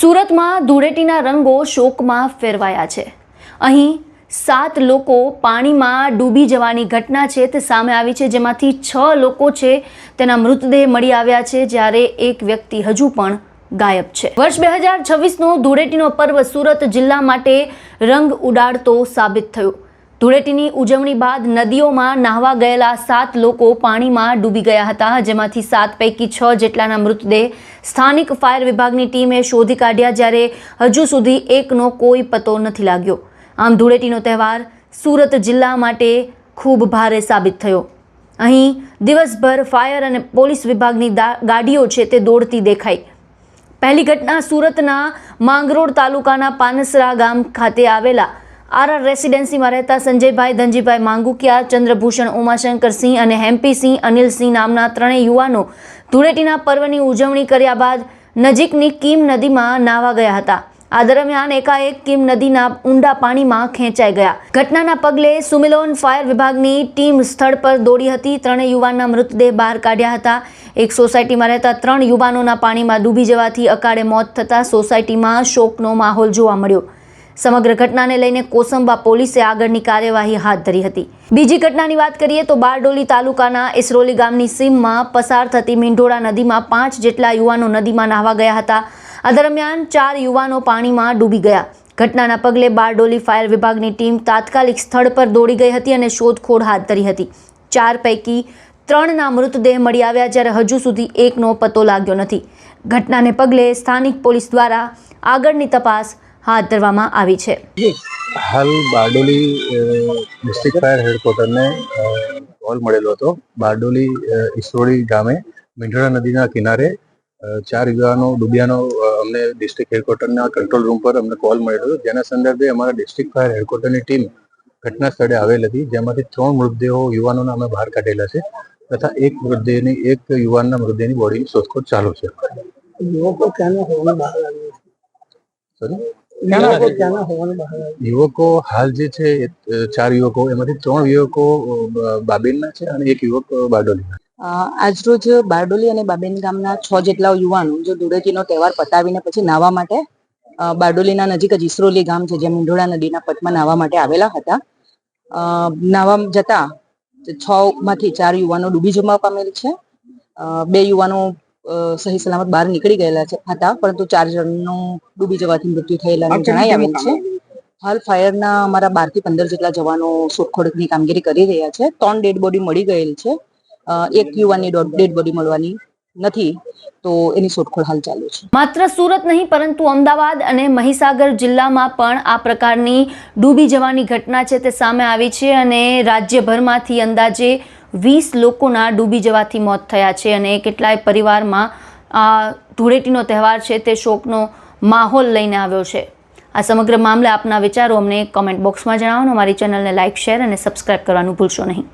સુરતમાં ધૂળેટીના રંગો શોકમાં ફેરવાયા છે। અહીં 7 લોકો પાણીમાં ડૂબી જવાની ઘટના છે તે સામે આવી છે, જેમાંથી 6 લોકો છે તેના મૃતદેહ મળી આવ્યા છે, જ્યારે એક વ્યક્તિ હજુ પણ ગાયબ છે। વર્ષ 2026નો ધૂળેટીનો પર્વ સુરત જિલ્લા માટે રંગ ઉડાડતો સાબિત થયો। ધૂળેટીની ઉજવણી બાદ નદીઓમાં નાહવા ગયેલા 7 લોકો પાણીમાં ડૂબી ગયા હતા, જેમાંથી 7 પૈકી 6 જેટલાના મૃતદેહ સ્થાનિક ફાયર વિભાગની ટીમે શોધી કાઢ્યા, જ્યારે હજુ સુધી એકનો કોઈ પતો નથી લાગ્યો। આમ ધૂળેટીનો તહેવાર સુરત જિલ્લા માટે ખૂબ ભારે સાબિત થયો। અહીં દિવસભર ફાયર અને પોલીસ વિભાગની ગાડીઓ છે તે દોડતી દેખાઈ। પહેલી ઘટના સુરતના માંગરોળ તાલુકાના પાનસરા ગામ ખાતે આવેલા આરઆર રેસિડેન્સીમાં રહેતા સંજયભાઈ ધનજીભાઈ માંગુકિયા, ચંદ્રભૂષણ ઉમાશંકરસિંહ અને હેમ્પીસિંહ અનિલસિંહ નામના 3 યુવાનો ધૂળેટીના પર્વની ઉજવણી કર્યા બાદ નજીકની કીમ નદીમાં નાહવા ગયા હતા। આ દરમિયાન એકાએક કીમ નદીના ઊંડા પાણીમાં ખેંચાઈ ગયા। ઘટનાના પગલે સુમિલોન ફાયર વિભાગની ટીમ સ્થળ પર દોડી હતી। 3 યુવાનના મૃતદેહ બહાર કાઢ્યા હતા। એક સોસાયટીમાં રહેતા 3 યુવાનોના પાણીમાં ડૂબી જવાથી અકાળે મોત થતાં સોસાયટીમાં શોકનો માહોલ જોવા મળ્યો। સમગ્ર ઘટનાને લઈને કોસંબા પોલીસે આગળની કાર્યવાહી હાથ ધરી હતી। બીજી ઘટનાની વાત કરીએ તો બારડોલી તાલુકાના ઇસરોલી ગામની સીમમાં પસાર થતી મીંઢોળા નદીમાં 5 જેટલા યુવાનો નદીમાં નાહવા ગયા હતા। આ દરમિયાન 4 યુવાનો પાણીમાં ડૂબી ગયા। ઘટનાના પગલે બારડોલી ફાયર વિભાગની ટીમ તાત્કાલિક સ્થળ પર દોડી ગઈ હતી અને શોધખોળ હાથ ધરી હતી। 4 પૈકી 3ના મૃતદેહ મળી આવ્યા, જ્યારે હજુ સુધી એકનો પતો લાગ્યો નથી। ઘટનાને પગલે સ્થાનિક પોલીસ દ્વારા આગળની તપાસ હાથ ધરવામાં આવી છે। હાલ બારડોલી ડિસ્ટ્રિક્ટ ફાયર હેડક્વાર્ટરને કોલ મળેલો હતો। બારડોલી ઇસરોલી ગામે મીંઢોળા નદીના કિનારે 4 યુવાનો ડૂબ્યાનો અમને ડિસ્ટ્રિક્ટ હેડક્વાર્ટરના કંટ્રોલ રૂમ પર અમને કોલ મળેલો હતો, જેના સંદર્ભે અમારા ડિસ્ટ્રિક્ટ ફાયર હેડક્વાર્ટરની ટીમ ઘટના સ્થળે આવેલ હતી, જેમાંથી 3 મૃતદેહો યુવાનોના અમે બહાર કાઢેલા છે તથા એક યુવાનના મૃતદેહની બોડીની શોધખોળ ચાલુ છે। યુવકો હાલ જે છે 4 યુવકો, એમાંથી 3 યુવકો બાબેનના છે અને એક યુવક બારડોલીના। આજરોજ બારડોલી અને બાબેન ગામના 6 જેટલા યુવાનો જો ધૂળેટીનો તહેવાર પતાવીને પછી નાહવા માટે બારડોલીના નજીક જ ઇસરોલી ગામ છે, જ્યાં મીંઢોળા નદીના પટમાં નાહવા માટે આવેલા હતા। નાહવા જતા 6 માંથી 4 યુવાનો ડૂબી જવા પામેલ છે। 2 યુવાનો સહી સલામત બહાર નીકળી ગયેલા હતા, પરંતુ 4 જણનું ડૂબી જવાથી મૃત્યુ થયેલાનું જણાઈ આવેલ છે। હાલ ફાયરના અમારા 12 થી 15 જેટલા જવાનો શોધખોળની કામગીરી કરી રહ્યા છે। 3 ડેડ બોડી મળી ગયેલ છે। એક યુવાનની ડેડ બોડી મળવાની નથી, તો એની શોધખોળ હાલ ચાલુ છે। માત્ર સુરત નહીં, પરંતુ અમદાવાદ અને મહીસાગર જિલ્લામાં પણ આ પ્રકારની ડૂબી જવાની ઘટના છે તે સામે આવી છે અને રાજ્યભરમાંથી અંદાજે 20 લોકોના ડૂબી જવાથી મોત થયા છે અને કેટલાય પરિવારમાં આ ધૂળેટીનો તહેવાર છે તે શોકનો માહોલ લઈને આવ્યો છે। આ સમગ્ર મામલે આપના વિચારો અમને કોમેન્ટ બોક્સમાં જણાવો। અમારી ચેનલને લાઇક, શેર અને સબસ્ક્રાઇબ કરવાનું ભૂલશો નહીં।